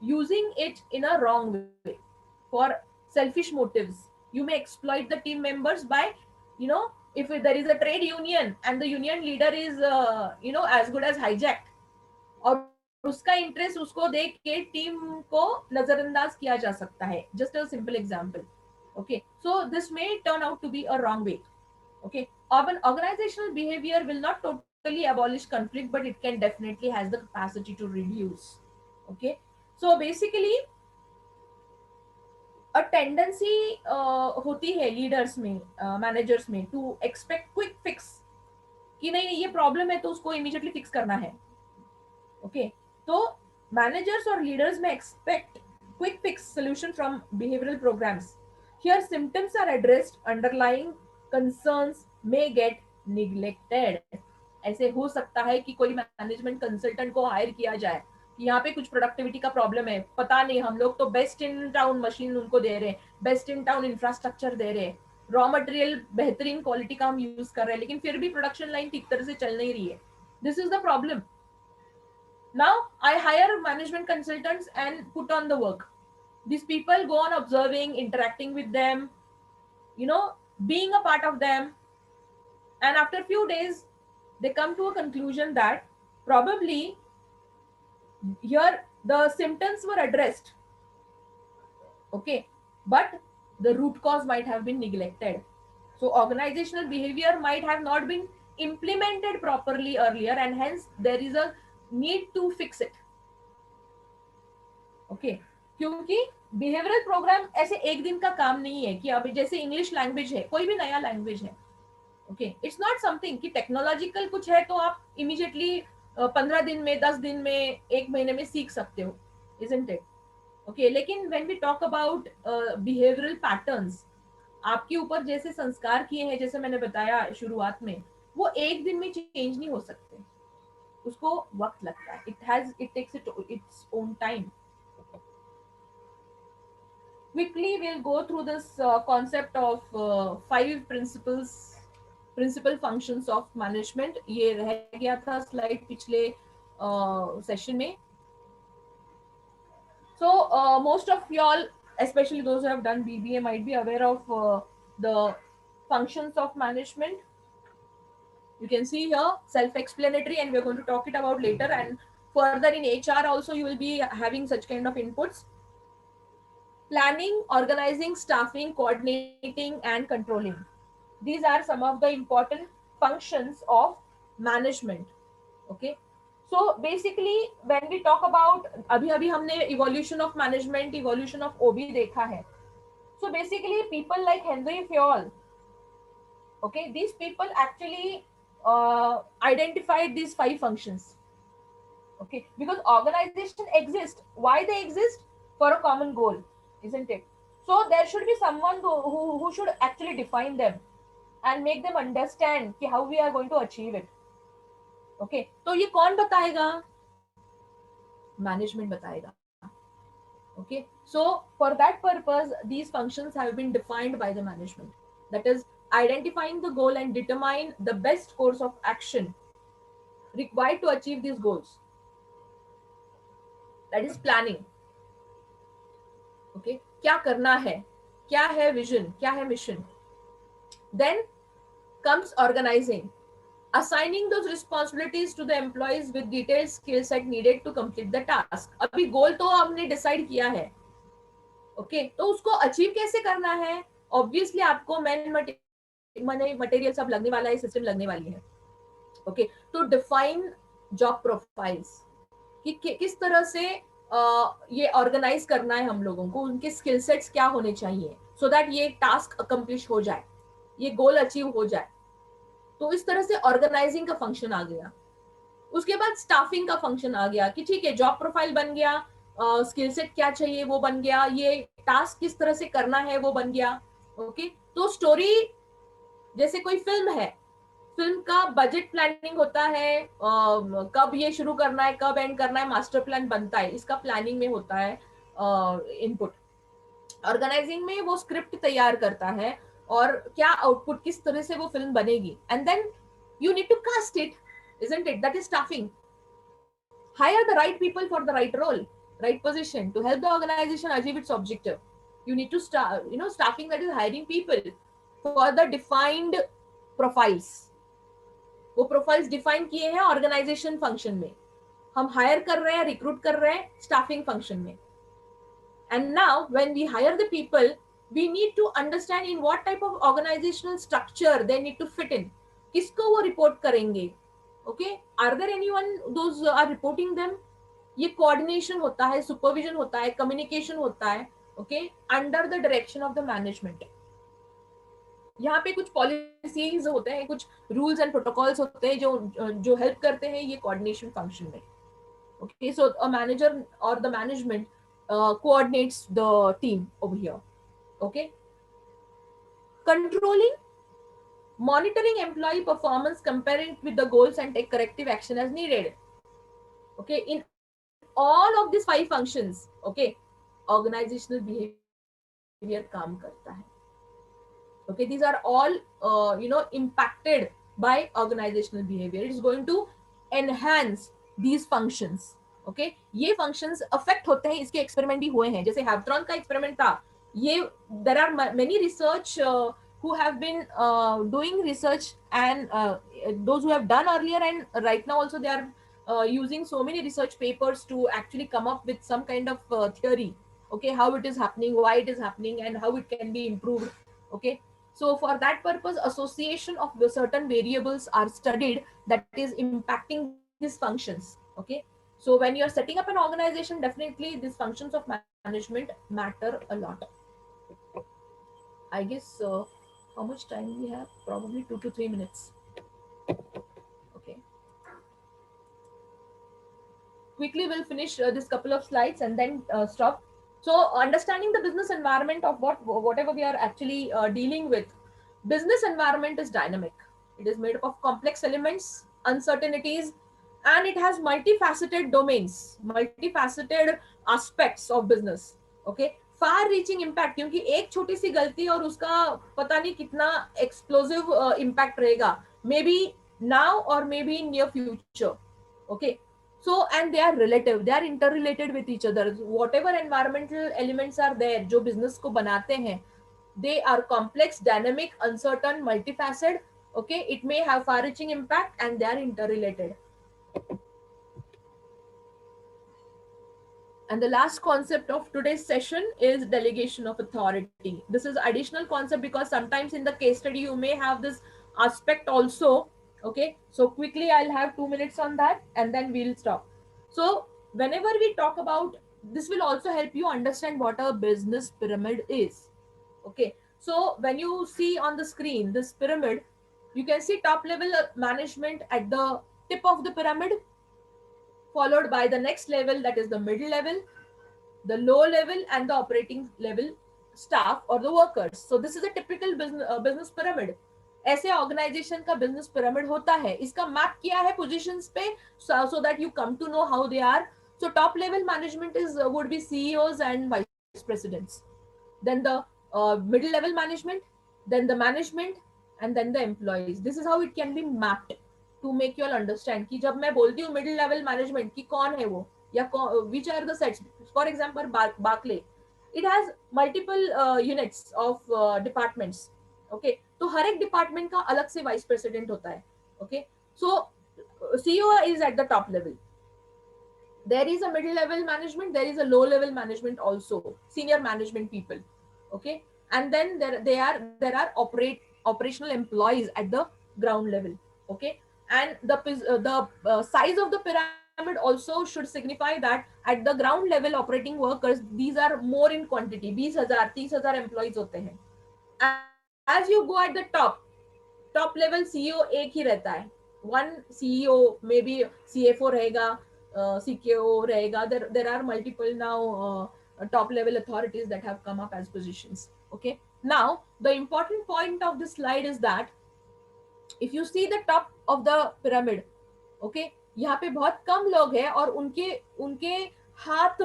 using it in a wrong way for selfish motives. You may exploit the team members by, if there is a trade union and the union leader is as good as hijacked, और उसका interest उसको देख के team को नजरअंदाज किया जा सकता है. Just a simple example, okay. So this may turn out to be a wrong way, okay. Organizational behavior will not totally abolish conflict, but it can definitely has the capacity to reduce, okay. So basically a tendency होती है leaders में, managers में, to expect quick fix, कि नहीं ये problem है तो उसको इमीडिएटली फिक्स करना है, ओके. तो मैनेजर्स और लीडर्स में expect quick fix solution from behavioural programmes. Here symptoms are addressed, underlying concerns may get neglected. ऐसे हो सकता है कि कोई मैनेजमेंट कंसल्टेंट को हायर किया जाए कि यहाँ पे कुछ प्रोडक्टिविटी का प्रॉब्लम है, पता नहीं, हम लोग तो बेस्ट इन टाउन मशीन उनको दे रहे हैं, बेस्ट इन टाउन इंफ्रास्ट्रक्चर दे रहे हैं, रॉ मटेरियल बेहतरीन क्वालिटी का हम यूज कर रहे हैं, लेकिन फिर भी प्रोडक्शन लाइन ठीक तरह से चल नहीं रही है. This is the problem. Now I hire management consultants and put on the work. This people go on observing, interacting with them, being a part of them, and after few days they come to a conclusion that probably here the symptoms were addressed, okay, but the root cause might have been neglected. So organizational behavior might have not been implemented properly earlier, and hence there is a need to fix it, okay. क्योंकि behavioural programme ऐसे एक दिन का काम नहीं है कि अभी जैसे इंग्लिश लैंग्वेज है, कोई भी नया लैंग्वेज है, ओके, इट्स नॉट समथिंग कि टेक्नोलॉजिकल कुछ है तो आप इमीडिएटली 15 दिन में, 10 दिन में, एक महीने में सीख सकते हो, isn't it? ओके, लेकिन when we talk about behavioural patterns, आपके ऊपर जैसे संस्कार किए हैं, जैसे मैंने बताया शुरुआत में, वो एक दिन में चेंज नहीं हो सकते, उसको वक्त लगता है. It takes its own time. Quickly we'll go through this concept of 5 principal functions of management. ये रह गया था स्लाइड पिछले सेशन में. So most of y'all, especially those who have done BBA, might be aware of the functions of management. You can see here self-explanatory, and we're going to talk it about later, and further in HR also you will be having such kind of inputs. planning, organizing, staffing, coordinating, and controlling. These are some of the important functions of management. Okay. So basically, when we talk about अभी अभी हमने evolution of management, evolution of OB देखा है. So basically, people like Henry Fayol, okay, these people actually identified these 5 functions. Okay, because organization exists. Why they exist? For a common goal, isn't it? So there should be someone who should actually define them and make them understand कि how we are going to achieve it. Okay, तो ये कौन बताएगा? Management बताएगा. Okay, so for that purpose, these functions have been defined by the management. That is, identifying the goal and determine the best course of action required to achieve these goals. That is planning. Okay, क्या करना है, क्या है vision, क्या है mission. Then comes organizing, assigning those responsibilities to the employees with detailed skill set needed to complete the task. अभी goal तो हमने decide किया है. Okay, तो उसको अचीव कैसे करना है? Obviously आपको मैन मटेरियल सब लगने वाला है, सिस्टम लगने वाली है. Okay, तो डिफाइन जॉब प्रोफाइल्स कि किस तरह से ये ऑर्गेनाइज करना है हम लोगों को, उनके स्किल सेट्स क्या होने चाहिए सो दैट ये टास्क अकम्प्लिश हो जाए, ये गोल अचीव हो जाए. तो इस तरह से ऑर्गेनाइजिंग का फंक्शन आ गया. उसके बाद स्टाफिंग का फंक्शन आ गया कि ठीक है, जॉब प्रोफाइल बन गया, स्किल सेट क्या चाहिए वो बन गया, ये टास्क किस तरह से करना है वो बन गया. ओके, तो स्टोरी जैसे कोई फिल्म है, फिल्म का बजट प्लानिंग होता है, कब ये शुरू करना है, कब एंड करना है, मास्टर प्लान बनता है, इसका प्लानिंग में होता है इनपुट. ऑर्गेनाइजिंग में वो स्क्रिप्ट तैयार करता है और क्या आउटपुट, किस तरह से वो फिल्म बनेगी, and then you need to cast it, isn't it? That is staffing. Hire the right people for the right role, right position to help the organization achieve its objective. You need to start, staffing, that is hiring people for the defined profiles. वो profiles define किए हैं organisation function में, हम higher कर रहे हैं, recruit कर रहे हैं स्टाफिंग फंक्शन में. And now when we hire the people, we need to understand in what type of organisational structure they need to fit in, किसको वो रिपोर्ट करेंगे. Okay, are there anyone those are reporting them. ये coordination होता है, supervision होता है, communication होता है, okay, under the direction of the management. यहाँ पे कुछ पॉलिसीज होते हैं, कुछ रूल्स एंड प्रोटोकॉल्स होते हैं जो हेल्प करते हैं ये कोऑर्डिनेशन फंक्शन में. ओके, सो अ मैनेजर और the management coordinates the team over here. Okay, controlling, monitoring employee performance, comparing it with the goals and take corrective action as needed. Okay, in all of these 5 functions, okay, organizational behavior काम करता है. Okay, these are all impacted by organizational behavior. It is going to enhance these functions. Okay, ये functions affect होते हैं, इसके experiment भी हुए हैं, जैसे हैवथॉर्न का experiment था. ये there are many research who have been doing research, and those who have done earlier, and right now also they are using so many research papers to actually come up with some kind of theory. Okay, how it is happening, why it is happening, and how it can be improved. Okay, so for that purpose, association of the certain variables are studied that is impacting these functions. Okay, so when you are setting up an organization, definitely these functions of management matter a lot. I guess how much time we have? Probably 2 to 3 minutes. Okay, quickly we'll finish this couple of slides and then stop. So understanding the business environment of whatever we are actually dealing with. Business environment is dynamic. It is made up of complex elements, uncertainties, and it has multifaceted domains, multifaceted aspects of business. Okay, far reaching impact, क्योंकि एक छोटी सी गलती और उसका पता नहीं कितना explosive impact रहेगा, मे बी नाउ और may be in near future. Okay, so and they are relative, they are interrelated with each other. Whatever environmental elements are there जो business को बनाते हैं, they are complex, dynamic, uncertain, multifaceted. Okay, it may have far-reaching impact and they are interrelated. And the last concept of today's session is delegation of authority. This is additional concept because sometimes in the case study you may have this aspect also. Okay, so quickly I'll have 2 minutes on that and then we'll stop. So whenever we talk about this, will also help you understand what a business pyramid is. Okay, so when you see on the screen this pyramid, you can see top level management at the tip of the pyramid, followed by the next level, that is the middle level, the low level, and the operating level staff or the workers. So this is a typical business pyramid. ऐसे organisation का business pyramid होता है. इसका map किया है positions पे, so that you come to know how they are. So top level management is would be CEOs and vice presidents, then the middle level management, then the management, and then the employees. This is how it can be mapped to make you all understand कि जब मैं बोलती हूँ middle level management कि कौन है वो, या which are the sets. For example, Barclay, it has multiple units of departments. Okay, तो हर एक डिपार्टमेंट का अलग से वाइस प्रेसिडेंट होता है. Okay, so CEO is at the top level. There is a middle level management, there is a low level management also, senior management people. Okay, and then there are operational employees at the ground level. Okay, and the size of the pyramid also should signify that at the ground level operating workers, these are more in quantity. 20,000 30,000 employees होते हैं. As you go at the top level CEO एक ही रहता है. One CEO, maybe CFO रहेगा, CKO रहेगा. There are multiple now top level authorities that have come up as positions. Okay, now the important point of this slide is that if you see the top of the pyramid, okay, यहाँ पे बहुत कम लोग हैं और उनके हाथ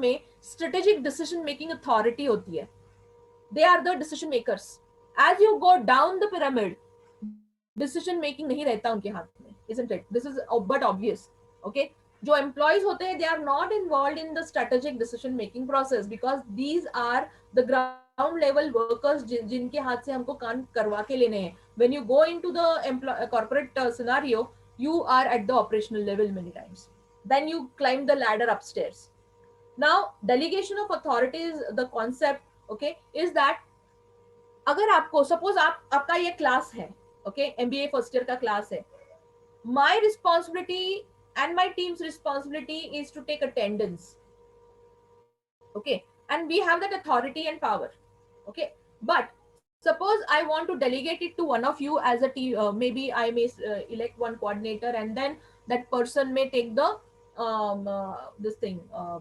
में strategic decision making authority होती है. They are the decision makers. As you go down the pyramid, decision making नहीं रहता उनके हाथ में, isn't it? This is but obvious. Okay, जो employees होते हैं, they are not involved in the strategic decision making process because these are the ground level workers जिनके हाथ से हमको काम करवा के लेने हैं. When you go into the corporate scenario, you are at the operational level many times. Then you climb the ladder upstairs. Now delegation of authority is the concept. Okay, is that अगर आपको suppose आपका ये class है, okay, MBA first year का class है, my responsibility and my team's responsibility is to take attendance. Okay, and we have that authority and power. Okay, but suppose I want to delegate it to one of you as a team. Maybe I may elect one coordinator and then that person may take the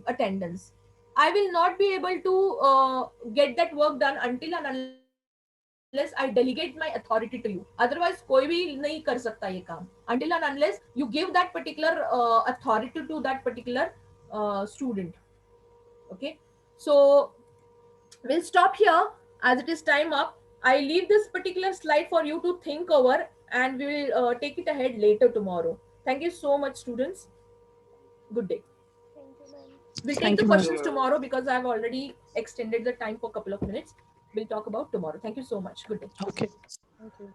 attendance. I will not be able to get that work done until and unless I delegate my authority to you. Otherwise कोई भी नहीं कर सकता ये काम until and unless you give that particular authority to that particular student. Okay, so we'll stop here as it is time up. I leave this particular slide for you to think over and we will take it ahead later tomorrow. Thank you so much, students. Good day. We'll take the questions tomorrow because I've already extended the time for a couple of minutes. We'll talk about tomorrow. Thank you so much. Good day. Okay. Thank you.